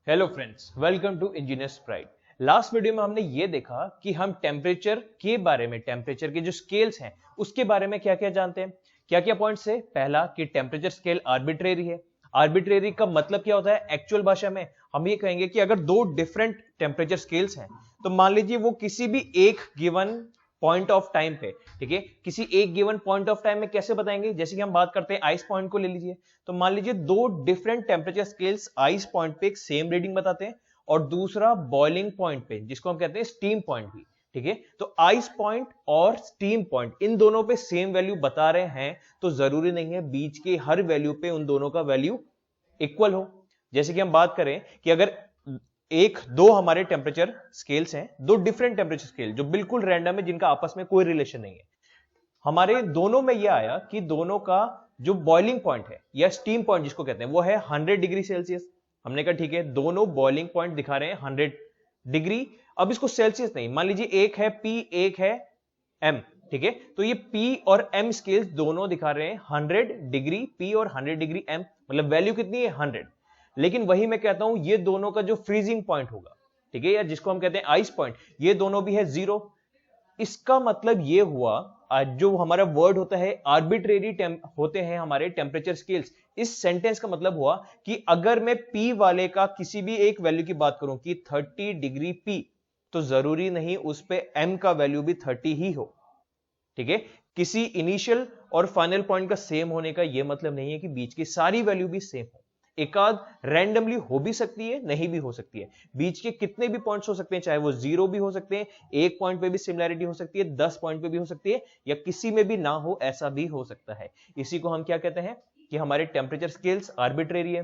Hello friends, welcome to Engineers Pride. Last video में हमने ये देखा कि हम टेम्परेचर के बारे में, टेम्परेचर के जो स्केल्स हैं उसके बारे में क्या क्या जानते हैं। क्या क्या पॉइंट्स है। पहला कि टेम्परेचर स्केल आर्बिट्रेरी है। आर्बिट्रेरी का मतलब क्या होता है एक्चुअल भाषा में? हम ये कहेंगे कि अगर दो डिफरेंट टेम्परेचर स्केल्स हैं तो मान लीजिए वो किसी भी एक गिवन पॉइंट ऑफ टाइम पे, ठीक है, किसी एक गिवन पॉइंट ऑफ टाइम में कैसे बताएंगे? जैसे कि हम बात करते हैं आइस पॉइंट को ले लीजिए, तो मान लीजिए दो different temperature scales ice point पे एक सेम रीडिंग बताते हैं और दूसरा बॉइलिंग पॉइंट पे, जिसको हम कहते हैं स्टीम पॉइंट भी, ठीक है। तो आइस पॉइंट और स्टीम पॉइंट इन दोनों पे सेम वैल्यू बता रहे हैं तो जरूरी नहीं है बीच के हर वैल्यू पे उन दोनों का वैल्यू इक्वल हो। जैसे कि हम बात करें कि अगर एक दो हमारे टेम्परेचर स्केल्स हैं, दो डिफरेंट टेम्परेचर स्केल जो बिल्कुल रैंडम है, जिनका आपस में कोई रिलेशन नहीं है, हमारे दोनों में यह आया कि दोनों का जो बॉइलिंग पॉइंट है या स्टीम पॉइंट जिसको कहते हैं वो है 100 डिग्री सेल्सियस। हमने कहा ठीक है, दोनों बॉइलिंग पॉइंट दिखा रहे हैं 100 डिग्री। अब इसको सेल्सियस नहीं, मान लीजिए एक है P एक है M, ठीक है। तो ये P और M स्केल्स दोनों दिखा रहे हैं 100 डिग्री P और 100 डिग्री M, मतलब वैल्यू कितनी है 100। लेकिन वही मैं कहता हूं ये दोनों का जो फ्रीजिंग पॉइंट होगा, ठीक है, या जिसको हम कहते हैं आइस पॉइंट, ये दोनों भी है 0। इसका मतलब ये हुआ, जो हमारा वर्ड होता है आर्बिट्रेरी होते हैं हमारे टेम्परेचर स्केल्स। इस सेंटेंस का मतलब हुआ कि अगर मैं P वाले का किसी भी एक वैल्यू की बात करूं कि 30 डिग्री P, तो जरूरी नहीं उस पे M का वैल्यू भी 30 ही हो, ठीक है। किसी इनिशियल और फाइनल पॉइंट का सेम होने का यह मतलब नहीं है कि बीच की सारी वैल्यू भी सेम हो। एकाध रैंडमली हो भी सकती है, नहीं भी हो सकती है। बीच के कितने भी पॉइंट्स हो सकते हैं, चाहे वो 0 भी हो सकते हैं, एक पॉइंट पे भी सिमिलैरिटी हो सकती है, 10 पॉइंट पे भी हो सकती है, या किसी में भी ना हो, ऐसा भी हो सकता है। इसी को हम क्या कहते हैं कि हमारे टेम्परेचर स्केल्स आर्बिट्रेरी है।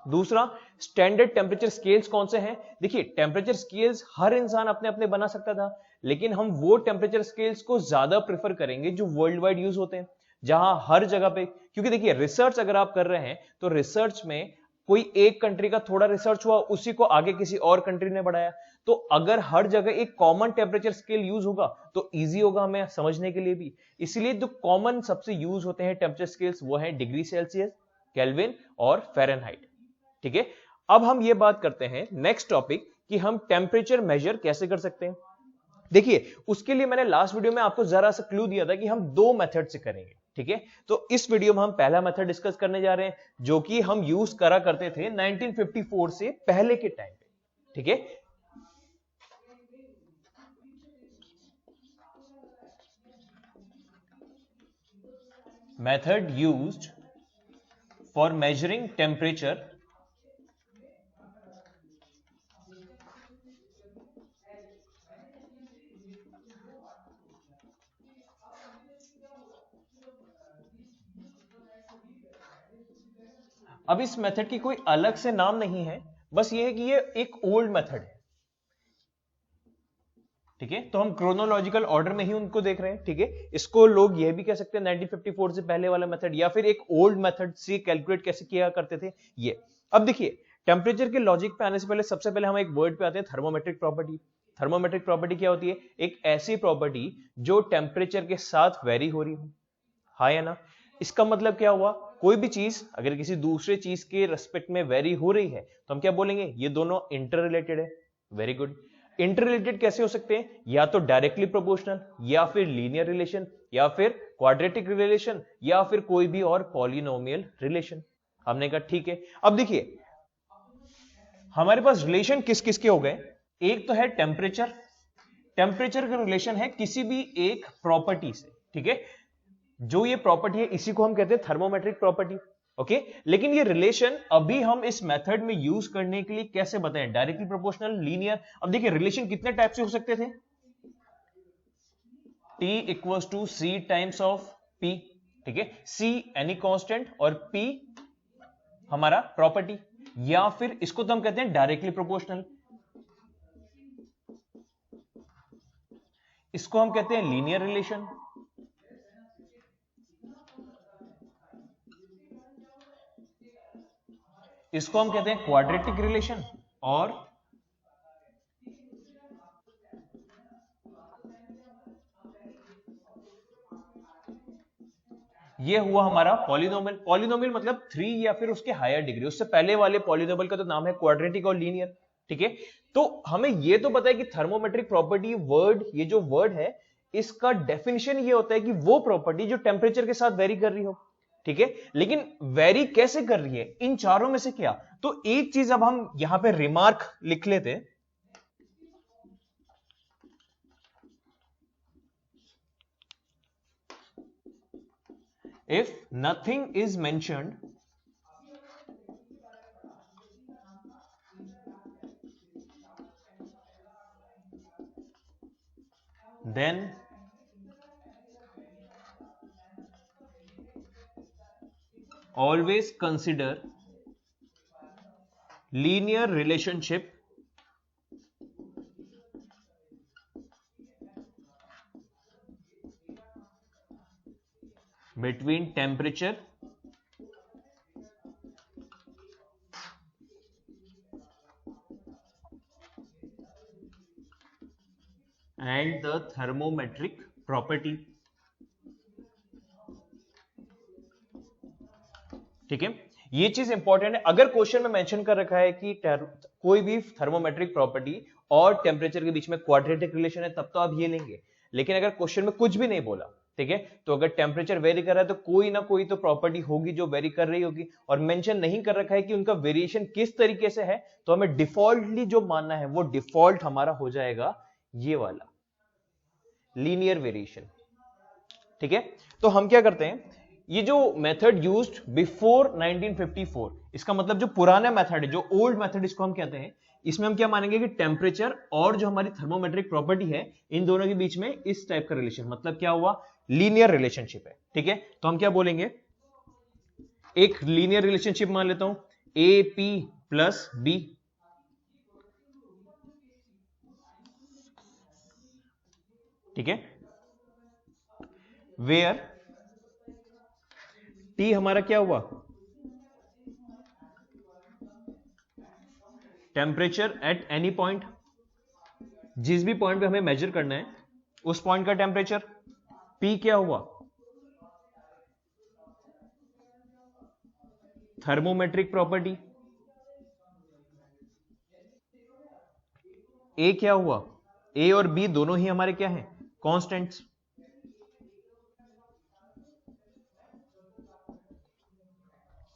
दूसरा, स्टैंडर्ड टेम्परेचर स्केल्स कौन से हैं? देखिए, टेम्परेचर स्केल्स हर इंसान अपने अपने बना सकता था, लेकिन हम वो टेम्परेचर स्केल्स को ज्यादा प्रेफर करेंगे जो वर्ल्ड वाइड यूज होते हैं, जहां हर जगह पे, क्योंकि देखिए रिसर्च अगर आप कर रहे हैं तो रिसर्च में कोई एक कंट्री का थोड़ा रिसर्च हुआ, उसी को आगे किसी और कंट्री ने बढ़ाया, तो अगर हर जगह एक कॉमन टेम्परेचर स्केल यूज होगा तो इजी होगा हमें समझने के लिए भी। इसलिए जो कॉमन सबसे यूज होते हैं टेम्परेचर स्केल्स वो है डिग्री सेल्सियस, केल्विन और फ़ारेनहाइट, ठीक है। अब हम ये बात करते हैं नेक्स्ट टॉपिक कि हम टेम्परेचर मेजर कैसे कर सकते हैं। देखिए, उसके लिए मैंने लास्ट वीडियो में आपको जरा सा क्लू दिया था कि हम दो मेथड से करेंगे, ठीक है। तो इस वीडियो में हम पहला मेथड डिस्कस करने जा रहे हैं जो कि हम यूज करा करते थे 1954 से पहले के टाइम पे, ठीक है। Method used for measuring temperature अब इस मेथड की कोई अलग से नाम नहीं है, बस ये है कि ये एक ओल्ड मेथड है, ठीक है। तो हम क्रोनोलॉजिकल ऑर्डर में ही उनको देख रहे हैं, ठीक है। इसको लोग ये भी कह सकते हैं 1954 से पहले वाला मेथड, या फिर एक ओल्ड मेथड से कैलकुलेट कैसे किया करते थे ये। अब देखिए, टेम्परेचर के लॉजिक पे आने से पहले सबसे पहले हम एक वर्ड पे आते हैं, थर्मोमेट्रिक प्रॉपर्टी। थर्मोमेट्रिक प्रॉपर्टी क्या होती है? एक ऐसी प्रॉपर्टी जो टेम्परेचर के साथ वेरी हो रही हो, हाँ या ना। इसका मतलब क्या हुआ? कोई भी चीज अगर किसी दूसरे चीज के रेस्पेक्ट में वेरी हो रही है तो हम क्या बोलेंगे? ये दोनों इंटर रिलेटेड है। Very good. इंटर रिलेटेड कैसे हो सकते हैं? या तो डायरेक्टली प्रोपोर्शनल, या फिर लीनियर रिलेशन, या फिर क्वाड्रेटिक रिलेशन, या फिर कोई भी और पॉलिनोमियल रिलेशन। हमने कहा ठीक है। अब देखिए, हमारे पास रिलेशन किस किस के हो गए? एक तो है टेम्परेचर। टेम्परेचर का रिलेशन है किसी भी एक प्रॉपर्टी से, ठीक है। जो ये प्रॉपर्टी है इसी को हम कहते हैं थर्मोमेट्रिक प्रॉपर्टी, ओके। लेकिन ये रिलेशन अभी हम इस मेथड में यूज करने के लिए कैसे बताएं? Directly proportional, linear. अब देखिए, रिलेशन कितने टाइप से हो सकते थे? T equals to C times of P, ठीक है। C एनी कांस्टेंट और P हमारा प्रॉपर्टी, या फिर इसको तो हम कहते हैं डायरेक्टली प्रोपोर्शनल, इसको हम कहते हैं लीनियर रिलेशन, इसको हम कहते हैं क्वाड्रेटिक रिलेशन, और ये हुआ हमारा पॉलिनोमियल। पॉलिनोमियल मतलब 3 या फिर उसके हायर डिग्री। उससे पहले वाले पॉलिनोमियल का तो नाम है क्वाड्रेटिक और लीनियर। ठीक है, तो हमें ये तो पता है कि थर्मोमेट्रिक प्रॉपर्टी वर्ड, ये जो वर्ड है इसका डेफिनेशन ये होता है कि वो प्रॉपर्टी जो टेम्परेचर के साथ वेरी कर रही हो। ठीक है, लेकिन वेरी कैसे कर रही है, इन चारों में से क्या? तो एक चीज अब हम यहां पे रिमार्क लिख लेते हैं। If nothing is mentioned, then always consider linear relationship between temperature and the thermometric property। ठीक है, ये चीज इंपॉर्टेंट है। अगर क्वेश्चन में मेंशन कर रखा है कि कोई भी थर्मोमेट्रिक प्रॉपर्टी और टेम्परेचर के बीच में क्वाड्रेटिक रिलेशन है, तब तो आप ये लेंगे। लेकिन अगर क्वेश्चन में कुछ भी नहीं बोला, ठीक है, तो अगर टेम्परेचर वेरी कर रहा है तो कोई ना कोई तो प्रॉपर्टी होगी जो वेरी कर रही होगी, और मेंशन नहीं कर रखा है कि उनका वेरिएशन किस तरीके से है, तो हमें डिफॉल्टली जो मानना है वो डिफॉल्ट हमारा हो जाएगा ये वाला लीनियर वेरिएशन। ठीक है, तो हम क्या करते हैं, ये जो मेथड यूज्ड बिफोर 1954, इसका मतलब जो पुराना मेथड है, जो ओल्ड मेथड इसको हम कहते हैं, इसमें हम क्या मानेंगे कि टेम्परेचर और जो हमारी थर्मोमेट्रिक प्रॉपर्टी है, इन दोनों के बीच में इस टाइप का रिलेशन, मतलब क्या हुआ, लीनियर रिलेशनशिप है। ठीक है, तो हम क्या बोलेंगे, एक लीनियर रिलेशनशिप मान लेता हूं, ए पी प्लस बी। ठीक है, वेयर टी हमारा क्या हुआ, टेम्परेचर एट एनी पॉइंट, जिस भी पॉइंट पे हमें मेजर करना है उस पॉइंट का टेम्परेचर। पी क्या हुआ, थर्मोमेट्रिक प्रॉपर्टी। ए क्या हुआ, ए और बी दोनों ही हमारे क्या हैं, कांस्टेंट्स।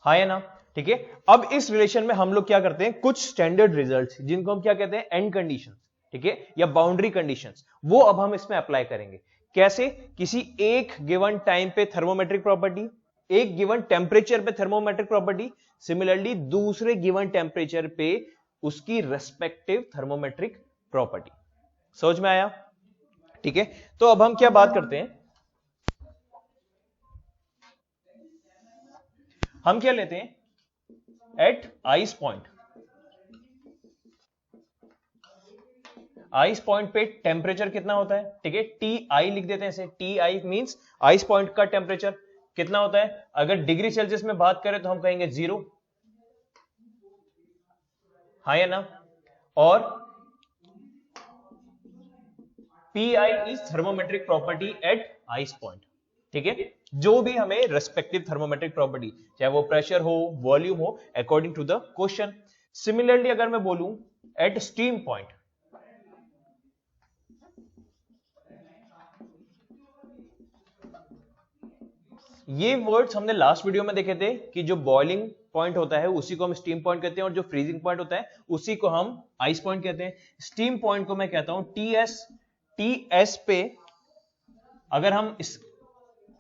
हाँ या ना? ठीक है, अब इस रिलेशन में हम लोग क्या करते हैं, कुछ स्टैंडर्ड रिजल्ट्स जिनको हम क्या कहते हैं, एंड कंडीशंस, ठीक है, या बाउंड्री कंडीशंस, वो अब हम इसमें अप्लाई करेंगे। कैसे, किसी एक गिवन टाइम पे थर्मोमेट्रिक प्रॉपर्टी, एक गिवन टेम्परेचर पे थर्मोमेट्रिक प्रॉपर्टी, सिमिलरली दूसरे गिवन टेम्परेचर पे उसकी रेस्पेक्टिव थर्मोमेट्रिक प्रॉपर्टी। समझ में आया? ठीक है, तो अब हम क्या बात करते हैं, हम क्या लेते हैं, at ice point, ice point पे टेम्परेचर कितना होता है, ठीक है, टी आई लिख देते हैं इसे, T I means ice point का टेम्परेचर कितना होता है। अगर डिग्री सेल्सियस में बात करें तो हम कहेंगे 0, हाँ या ना? और P I is thermometric property eight ice point. ठीक है, जो भी हमें रेस्पेक्टिव थर्मोमेट्रिक प्रॉपर्टी, चाहे वो प्रेशर हो, वॉल्यूम हो, according to the question. Similarly अगर मैं बोलूं एट स्टीम पॉइंट, ये वर्ड्स हमने लास्ट वीडियो में देखे थे कि जो बॉइलिंग पॉइंट होता है उसी को हम स्टीम पॉइंट कहते हैं, और जो फ्रीजिंग पॉइंट होता है उसी को हम आइस पॉइंट कहते हैं। स्टीम पॉइंट को मैं कहता हूं टीएस। टीएस पे अगर हम इस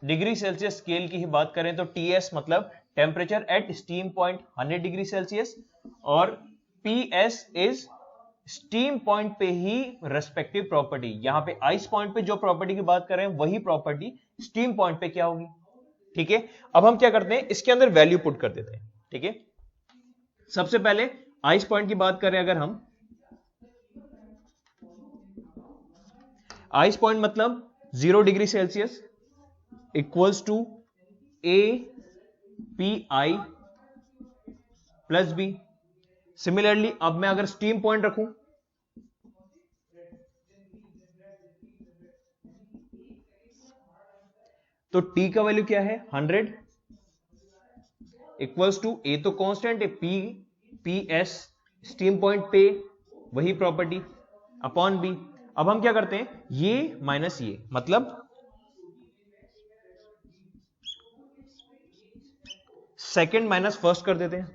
डिग्री सेल्सियस स्केल की ही बात करें तो टीएस मतलब temperature at steam point 100 degree Celsius, और पीएस इज स्टीम पॉइंट पे ही रेस्पेक्टिव प्रॉपर्टी। यहां पे आइस पॉइंट पे जो प्रॉपर्टी की बात कर रहे हैं वही प्रॉपर्टी स्टीम पॉइंट पे क्या होगी। ठीक है, अब हम क्या करते हैं, इसके अंदर वैल्यू पुट कर देते हैं। ठीक है, सबसे पहले आइस पॉइंट की बात करें अगर हम, आइस पॉइंट मतलब 0 degree Celsius equals to a P I plus b. Similarly अब मैं अगर स्टीम पॉइंट रखूं, तो T का वैल्यू क्या है 100 इक्वल्स टू A तो कांस्टेंट है, PS स्टीम पॉइंट पे वही प्रॉपर्टी अपॉन B। अब हम क्या करते हैं, ये माइनस ये, मतलब सेकंड माइनस फर्स्ट कर देते हैं,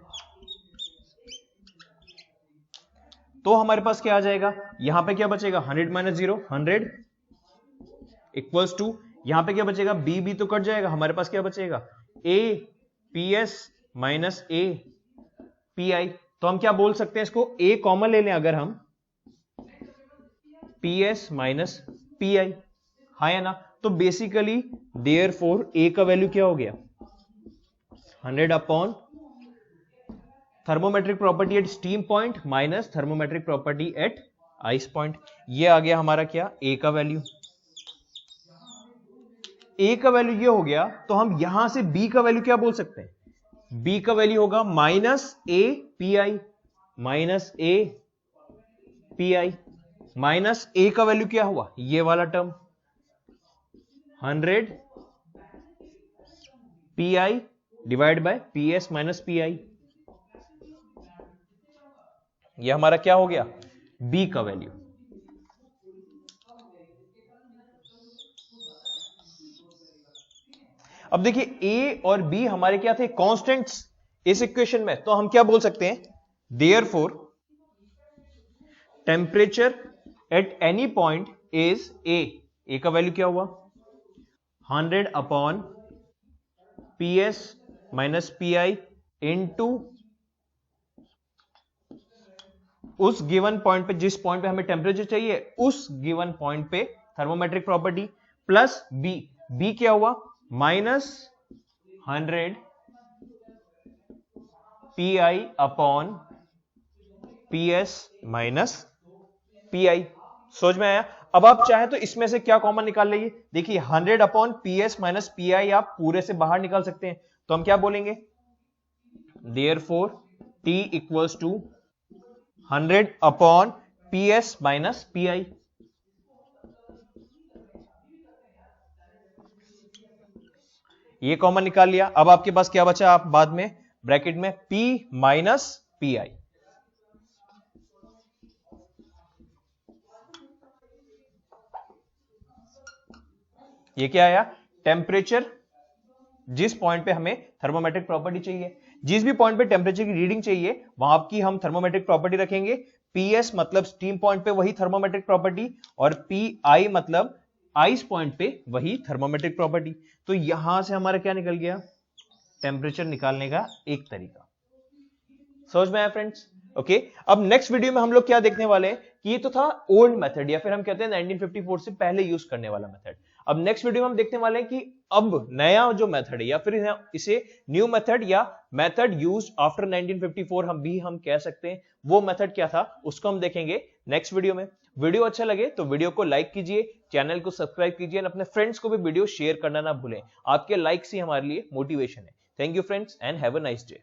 तो हमारे पास क्या आ जाएगा, यहां पे क्या बचेगा 100 माइनस 0 100 इक्वल्स टू, यहां पे क्या बचेगा B तो कट जाएगा, हमारे पास क्या बचेगा A PS minus A PI। तो हम क्या बोल सकते हैं इसको, A कॉमन ले लें अगर हम, PS माइनस PI, हाँ या ना। तो बेसिकली देयरफॉर A का वैल्यू क्या हो गया 100 upon thermometric property eight steam point minus thermometric property eight ice point. ये आ गया हमारा क्या A का वैल्यू। A का वैल्यू ये हो गया, तो हम यहां से B का वैल्यू क्या बोल सकते हैं, B का वैल्यू होगा minus A PI, minus A PI, minus A का वैल्यू क्या हुआ ये वाला term 100 PI divide by PS minus PI। ये हमारा क्या हो गया B का वैल्यू। अब देखिए A और B हमारे क्या थे कांस्टेंट्स इस इक्वेशन में, तो हम क्या बोल सकते हैं, therefore temperature at any point is A का वैल्यू क्या हुआ 100 upon PS minus PI into उस गिवन पॉइंट पे, जिस पॉइंट पे हमें टेम्परेचर चाहिए उस गिवन पॉइंट पे थर्मोमेट्रिक प्रॉपर्टी, प्लस B क्या हुआ minus 100 PI upon PS minus PI। समझ में आया। अब आप चाहे तो इसमें से क्या कॉमन निकाल लीजिए, देखिए 100 अपॉन PS माइनस PI आप पूरे से बाहर निकाल सकते हैं, तो हम क्या बोलेंगे therefore T equals to 100 upon PS minus PI। ये कॉमन निकाल लिया। अब आपके पास क्या बचा, आप बाद में ब्रैकेट में P माइनस PI। ये क्या आया, टेम्परेचर जिस पॉइंट पे हमें थर्मोमेट्रिक प्रॉपर्टी चाहिए, जिस भी पॉइंट पे टेम्परेचर की रीडिंग चाहिए वहां की हम थर्मोमेट्रिक प्रॉपर्टी रखेंगे। PS मतलब स्टीम पॉइंट पे वही थर्मोमेट्रिक प्रॉपर्टी, और PI मतलब आइस पॉइंट पे वही थर्मोमेट्रिक प्रॉपर्टी। तो यहां से हमारा क्या निकल गया, टेम्परेचर निकालने का एक तरीका। समझ में आया फ्रेंड्स। ओके, अब नेक्स्ट वीडियो में हम लोग क्या देखने वाले हैं कि ये तो था ओल्ड मेथड, या फिर हम कहते हैं 1954 से पहले यूज करने वाला मेथड। अब नेक्स्ट वीडियो में हम देखने वाले हैं कि अब नया जो मेथड है, या फिर इसे न्यू मेथड या मेथड यूज्ड आफ्टर 1954 हम कह सकते हैं, वो मेथड क्या था उसको हम देखेंगे नेक्स्ट वीडियो में। वीडियो अच्छा लगे तो वीडियो को लाइक कीजिए, चैनल को सब्सक्राइब कीजिए, और अपने फ्रेंड्स को भी वीडियो शेयर करना ना भूलें। आपके लाइक्स ही हमारे लिए मोटिवेशन है। Thank you friends and have a nice day.